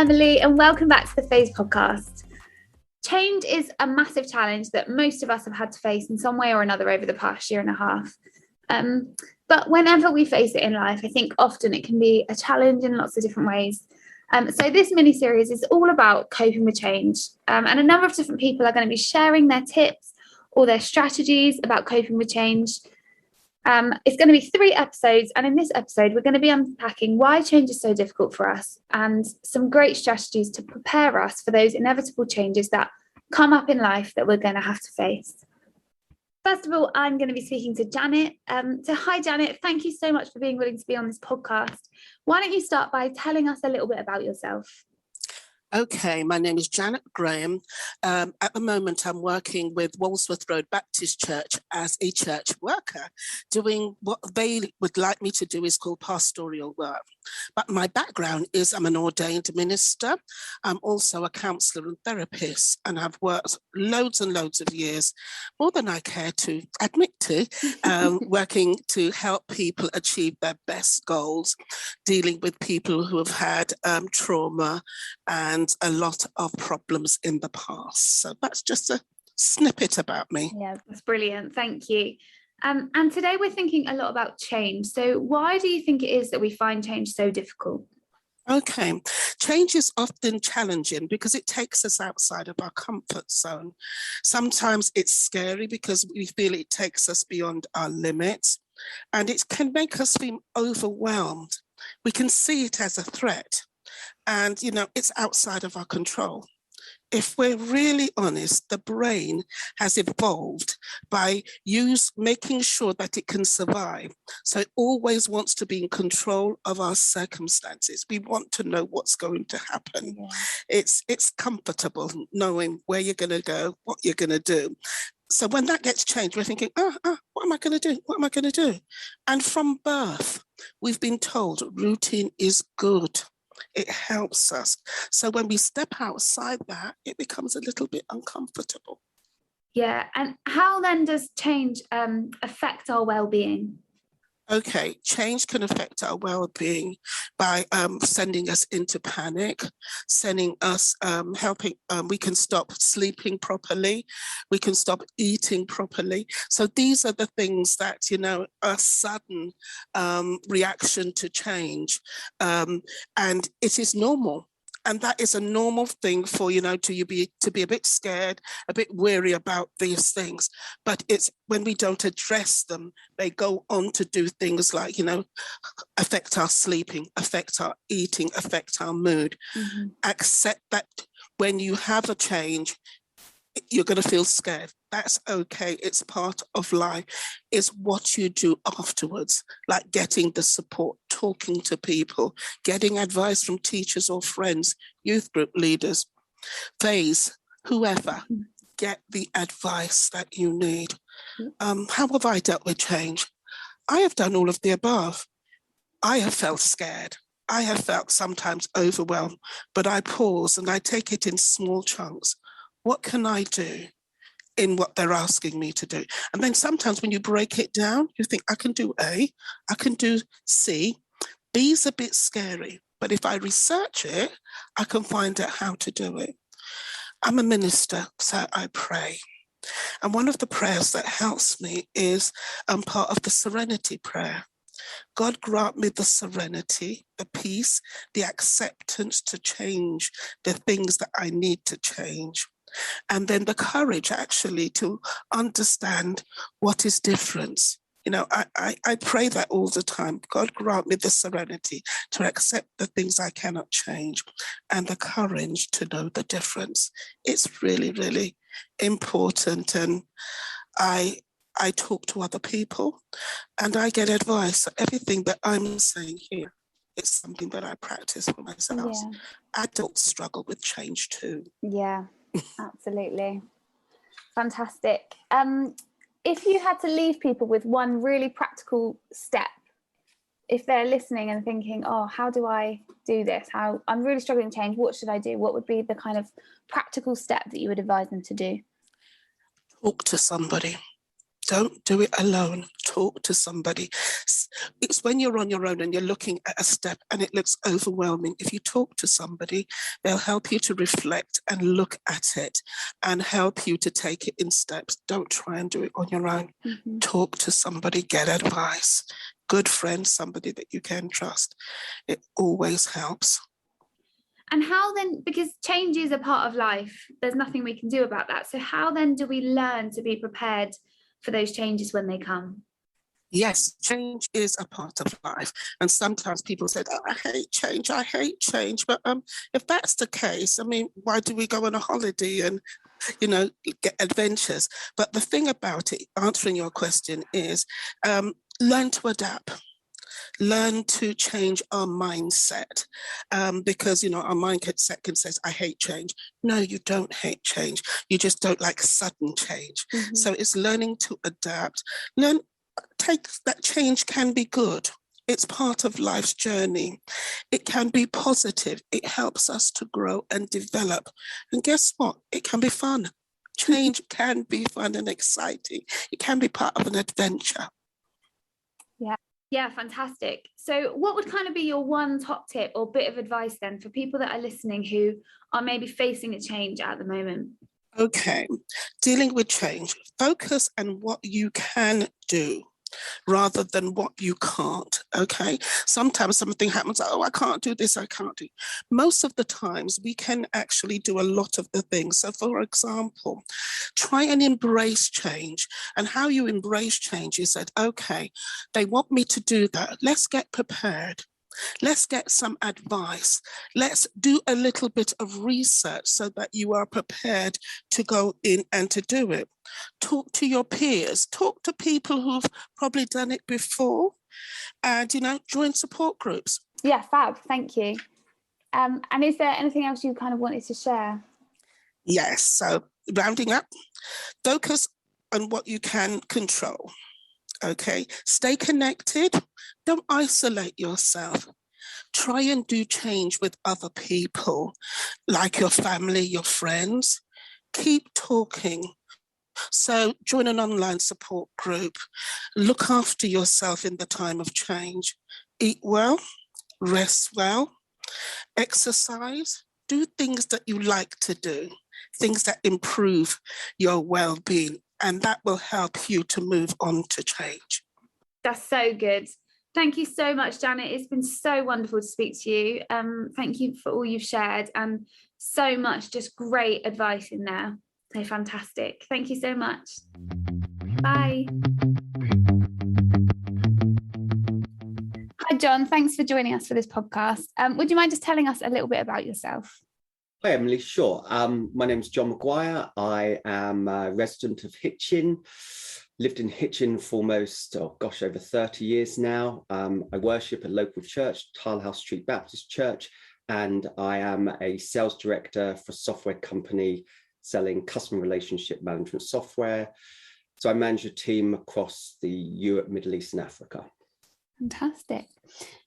Emily, and welcome back to the Phase podcast. Change is a massive challenge that most of us have had to face in some way or another over the past year and a half. But whenever we face it in life, I think often it can be a challenge in lots of different ways. So this mini-series is all about coping with change. And a number of different people are going to be sharing their tips or their strategies about coping with change. It's going to be 3 episodes, and in this episode we're going to be unpacking why change is so difficult for us and some great strategies to prepare us for those inevitable changes that come up in life that we're going to have to face. First of all, I'm going to be speaking to Janet. So hi Janet, thank you so much for being willing to be on this podcast. Why don't you start by telling us a little bit about yourself? Okay, my name is Janet Graham. At the moment, I'm working with Walsworth Road Baptist Church as a church worker, doing what they would like me to do is called pastoral work. But my background is I'm an ordained minister. I'm also a counsellor and therapist, and I've worked loads and loads of years, more than I care to admit to, working to help people achieve their best goals, dealing with people who have had trauma and a lot of problems in the past. So that's just a snippet about me. Yeah, that's brilliant. Thank you. And today we're thinking a lot about change. So why do you think it is that we find change so difficult? Okay, change is often challenging because it takes us outside of our comfort zone. Sometimes it's scary because we feel it takes us beyond our limits, and it can make us feel overwhelmed. We can see it as a threat. And, it's outside of our control. If we're really honest, the brain has evolved by making sure that it can survive. So it always wants to be in control of our circumstances. We want to know what's going to happen. Yeah. It's comfortable knowing where you're going to go, what you're going to do. So when that gets changed, we're thinking, what am I going to do? What am I going to do? And from birth, we've been told routine is good. It helps us. So when we step outside that, it becomes a little bit uncomfortable. Yeah. And how then does change affect our well-being? Okay, change can affect our well-being by sending us into panic, sending us, we can stop sleeping properly, we can stop eating properly. So these are the things that, a sudden reaction to change. And it is normal. And that is a normal thing for, to be a bit scared, a bit weary about these things. But it's when we don't address them, they go on to do things like, affect our sleeping, affect our eating, affect our mood. Mm-hmm. Accept that when you have a change, you're going to feel scared. That's okay. It's part of life. It's what you do afterwards, like getting the support, talking to people, getting advice from teachers or friends, youth group leaders, Phase, whoever. Get the advice that you need. How have I dealt with change? I have done all of the above. I have felt scared. I have felt sometimes overwhelmed, but I pause and I take it in small chunks. What can I do in what they're asking me to do? And then sometimes when you break it down, you think, I can do A, I can do C. B's a bit scary, but if I research it, I can find out how to do it. I'm a minister, so I pray. And one of the prayers that helps me is part of the serenity prayer. God grant me the serenity, the peace, the acceptance to change the things that I need to change. And then the courage actually to understand what is different. I pray that all the time. God grant me the serenity to accept the things I cannot change and the courage to know the difference. It's really, really important. And I talk to other people and I get advice. So everything that I'm saying here is something that I practice for myself. Yeah. Adults struggle with change too. Yeah. Absolutely. Fantastic. If you had to leave people with one really practical step, if they're listening and thinking, how do I do this? I'm really struggling to change. What should I do? What would be the kind of practical step that you would advise them to do? Talk to somebody. Don't do it alone. Talk to somebody. It's when you're on your own and you're looking at a step and it looks overwhelming. If you talk to somebody, they'll help you to reflect and look at it and help you to take it in steps. Don't try and do it on your own. Talk to somebody, get advice. Good friend, somebody that you can trust. It always helps. And how then, because change is a part of life, there's nothing we can do about that. So how then do we learn to be prepared for those changes when they come? Yes, change is a part of life. And sometimes people say, oh, I hate change. But if that's the case, I mean, why do we go on a holiday and, get adventures? But the thing about it, answering your question, is learn to adapt. Learn to change our mindset, because our mindset can say, I hate change. No, you don't hate change. You just don't like sudden change. So it's learning to adapt. Take that change can be good. It's part of life's journey. It can be positive. It helps us to grow and develop. And guess what? It can be fun. Change can be fun and exciting. It can be part of an adventure. Yeah, fantastic. So what would kind of be your one top tip or bit of advice then for people that are listening who are maybe facing a change at the moment? Okay, dealing with change, focus on what you can do rather than what you can't. Okay, sometimes something happens, oh, I can't do this, I can't do. Most of the times we can actually do a lot of the things. So for example, try and embrace change. And how you embrace change is that, okay, they want me to do that, let's get prepared. Let's get some advice. Let's do a little bit of research so that you are prepared to go in and to do it. Talk to your peers, talk to people who've probably done it before, and, join support groups. Yeah, fab. Thank you. And is there anything else you kind of wanted to share? Yes. So rounding up, focus on what you can control. Okay, stay connected. Don't isolate yourself. Try and do change with other people, like your family, your friends. Keep talking. So join an online support group. Look after yourself in the time of change. Eat well, rest well, exercise, do things that you like to do, things that improve your well-being, and that will help you to move on to change. That's so good. Thank you so much, Janet. It's been so wonderful to speak to you. Thank you for all you've shared and so much just great advice in there. So fantastic. Thank you so much. Bye. Hi, John. Thanks for joining us for this podcast. Would you mind just telling us a little bit about yourself? Hi, Emily. Sure. My name's John Maguire. I am a resident of Hitchin. Lived in Hitchin for almost, over 30 years now. I worship at local church, Tilehouse Street Baptist Church, and I am a sales director for a software company selling customer relationship management software. So I manage a team across the Europe, Middle East, and Africa. Fantastic.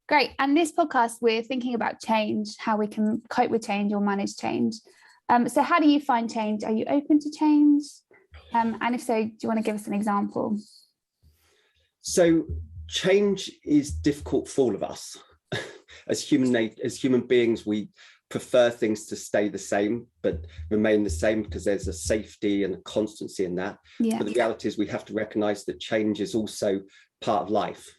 Great. And this podcast, we're thinking about change, how we can cope with change or manage change. So how do you find change? Are you open to change? And if so, do you want to give us an example? So change is difficult for all of us. As human beings, we prefer things to stay the same, but remain the same because there's a safety and a constancy in that. Yeah. But the reality is we have to recognize that change is also part of life.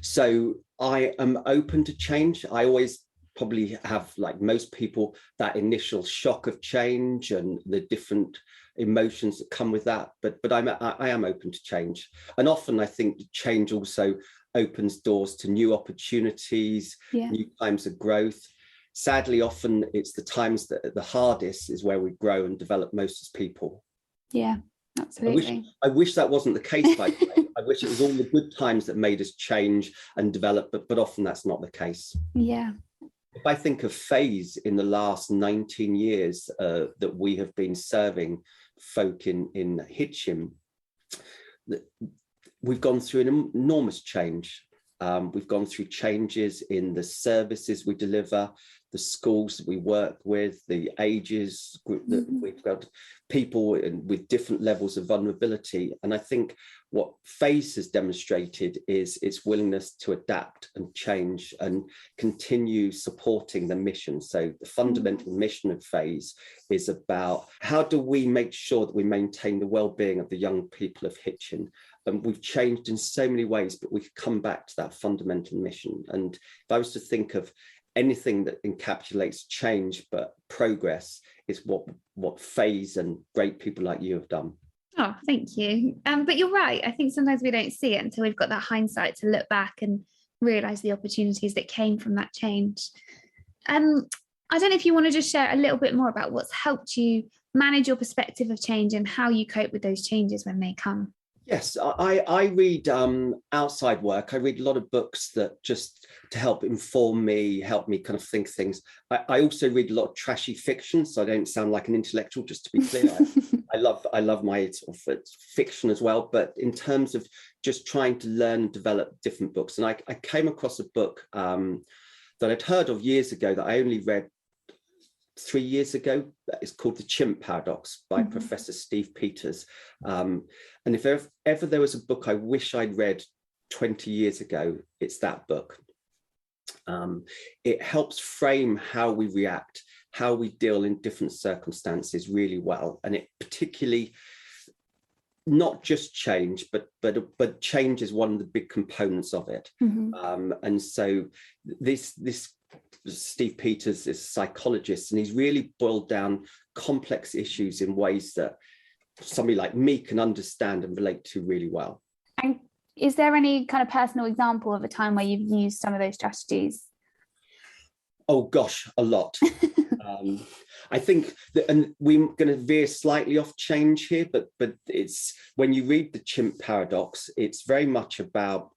So I am open to change. I always probably have, like most people, that initial shock of change and the different emotions that come with that. But I am open to change. And often I think change also opens doors to new opportunities, new times of growth. Sadly, often it's the times that are the hardest is where we grow and develop most as people. Yeah, absolutely. I wish that wasn't the case, by the way. I wish it was all the good times that made us change and develop, but often that's not the case. Yeah. If I think of phase in the last 19 years that we have been serving folk in Hitchin, we've gone through an enormous change. We've gone through changes in the services we deliver, the schools that we work with, the ages group that we've got. people with different levels of vulnerability. And I think what Phase has demonstrated is its willingness to adapt and change and continue supporting the mission. So the fundamental mission of Phase is about how do we make sure that we maintain the well-being of the young people of Hitchin. And we've changed in so many ways, but we've come back to that fundamental mission. And if I was to think of anything that encapsulates change but progress, is what Phase and great people like you have done. Oh, thank you. But you're right. I think sometimes we don't see it until we've got that hindsight to look back and realise the opportunities that came from that change. I don't know if you want to just share a little bit more about what's helped you manage your perspective of change and how you cope with those changes when they come. Yes, I read outside work. I read a lot of books that just to help inform me, help me kind of think things. I also read a lot of trashy fiction, so I don't sound like an intellectual, just to be clear. I love my sort of fiction as well, but in terms of just trying to learn and develop different books. And I came across a book that I'd heard of years ago that I only read 3 years ago. It's called The Chimp Paradox by Professor Steve Peters. And if ever there was a book I wish I'd read 20 years ago, it's that book. It helps frame how we react, how we deal in different circumstances really well. And it particularly, not just change, but change is one of the big components of it. And so this Steve Peters is a psychologist, and he's really boiled down complex issues in ways that somebody like me can understand and relate to really well. And is there any kind of personal example of a time where you've used some of those strategies? Oh gosh, a lot. I think that, and we're going to veer slightly off change here, but it's when you read The Chimp Paradox, it's very much about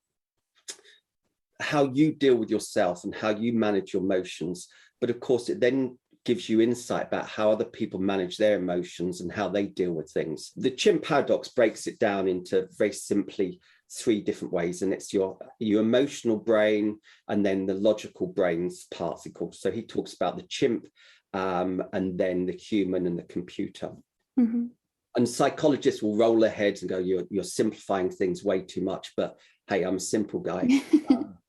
how you deal with yourself and how you manage your emotions. But of course, it then gives you insight about how other people manage their emotions and how they deal with things. The Chimp Paradox breaks it down into very simply 3 different ways, and it's your emotional brain and then the logical brains parts. So he talks about the chimp and then the human and the computer. And psychologists will roll their heads and go, you're simplifying things way too much, but hey, I'm a simple guy.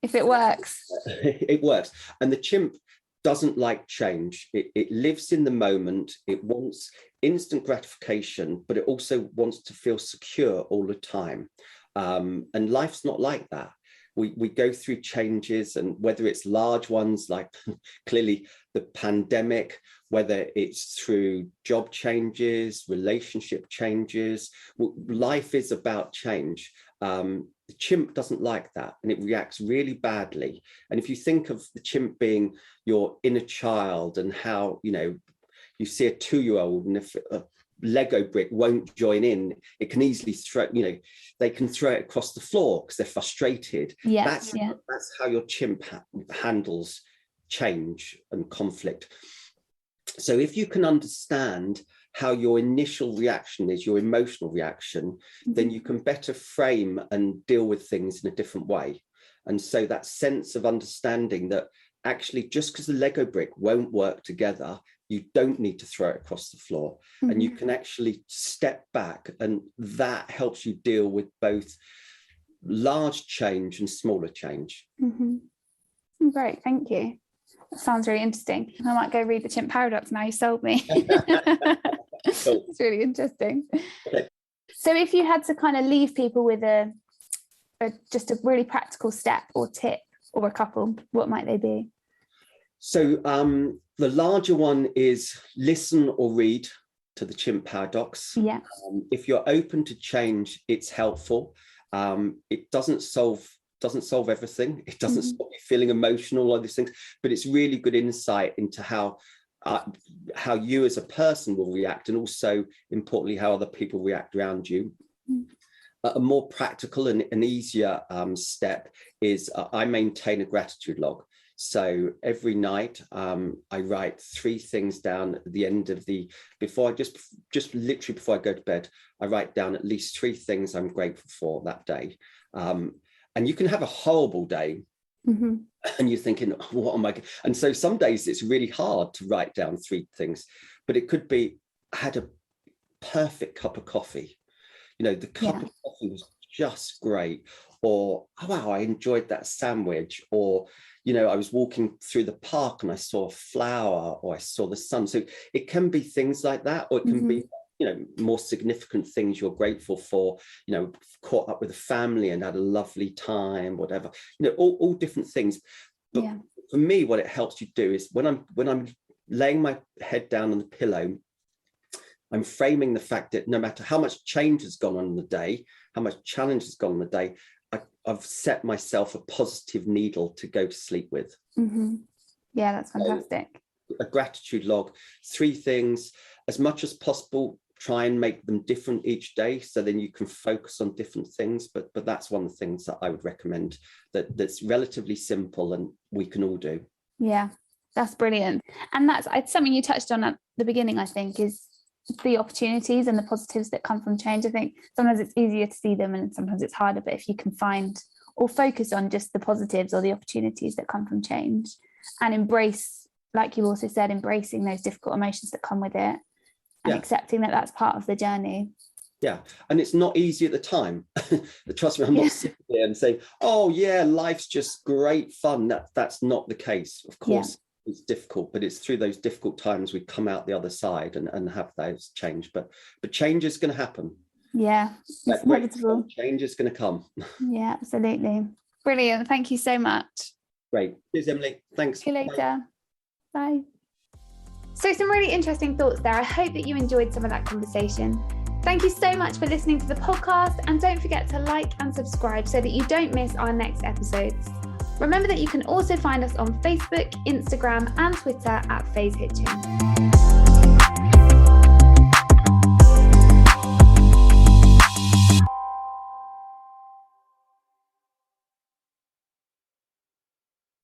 If it works. It works. And the chimp doesn't like change. It lives in the moment. It wants instant gratification, but it also wants to feel secure all the time. And life's not like that. We go through changes, and whether it's large ones like clearly the pandemic, whether it's through job changes, relationship changes, life is about change. The chimp doesn't like that, and it reacts really badly. And if you think of the chimp being your inner child, and how, you see a 2-year-old, and if a Lego brick won't join in, it can easily throw, they can throw it across the floor because they're frustrated. That's how your chimp handles change and conflict. So if you can understand how your initial reaction is, your emotional reaction, then you can better frame and deal with things in a different way. And so that sense of understanding that actually just because the Lego brick won't work together, you don't need to throw it across the floor. And you can actually step back, and that helps you deal with both large change and smaller change. Great, thank you. That sounds really interesting. I might go read The Chimp Paradox now. You sold me. Cool. It's really interesting. Okay. So if you had to kind of leave people with just a really practical step or tip or a couple, what might they be? So the larger one is listen or read to The Chimp Paradox. Yeah. If you're open to change, it's helpful. It doesn't solve everything. It doesn't stop you feeling emotional, all these things, but it's really good insight into how you as a person will react, and also importantly how other people react around you. A more practical and easier step is I maintain a gratitude log. So every night I write 3 things down at the end of before I go to bed. I write down at least 3 things I'm grateful for that day. And you can have a horrible day, and you're thinking, what am I? And so some days it's really hard to write down 3 things, but it could be, I had a perfect cup of coffee. You know, the cup of coffee was just great. Or, oh, wow, I enjoyed that sandwich. Or, you know, I was walking through the park and I saw a flower, or I saw the sun. So it can be things like that, or it can be, you know, more significant things you're grateful for, you know, caught up with a family and had a lovely time, whatever, you know, all different things. But for me, what it helps you do is when I'm laying my head down on the pillow, I'm framing the fact that no matter how much change has gone on in the day, how much challenge has gone on in the day, I've set myself a positive needle to go to sleep with. Yeah, that's fantastic. So, a gratitude log, 3 things, as much as possible, try and make them different each day, so then you can focus on different things. But that's one of the things that I would recommend, that's relatively simple and we can all do. Yeah, that's brilliant. And it's something you touched on at the beginning, I think, is the opportunities and the positives that come from change. I think sometimes it's easier to see them and sometimes it's harder, but if you can find or focus on just the positives or the opportunities that come from change, and embrace, like you also said, embracing those difficult emotions that come with it, and accepting that that's part of the journey. Yeah, and it's not easy at the time. Trust me, I'm not sitting there and saying, oh yeah, life's just great fun. That's not the case. Of course, it's difficult, but it's through those difficult times we come out the other side and have those change. But change is going to happen. Yeah, it's inevitable. Change is going to come. Yeah, absolutely. Brilliant. Thank you so much. Great. Cheers, Emily. Thanks. See you later. Bye. So some really interesting thoughts there. I hope that you enjoyed some of that conversation. Thank you so much for listening to the podcast, and don't forget to like and subscribe so that you don't miss our next episodes. Remember that you can also find us on Facebook, Instagram and Twitter at Phase Hitchin.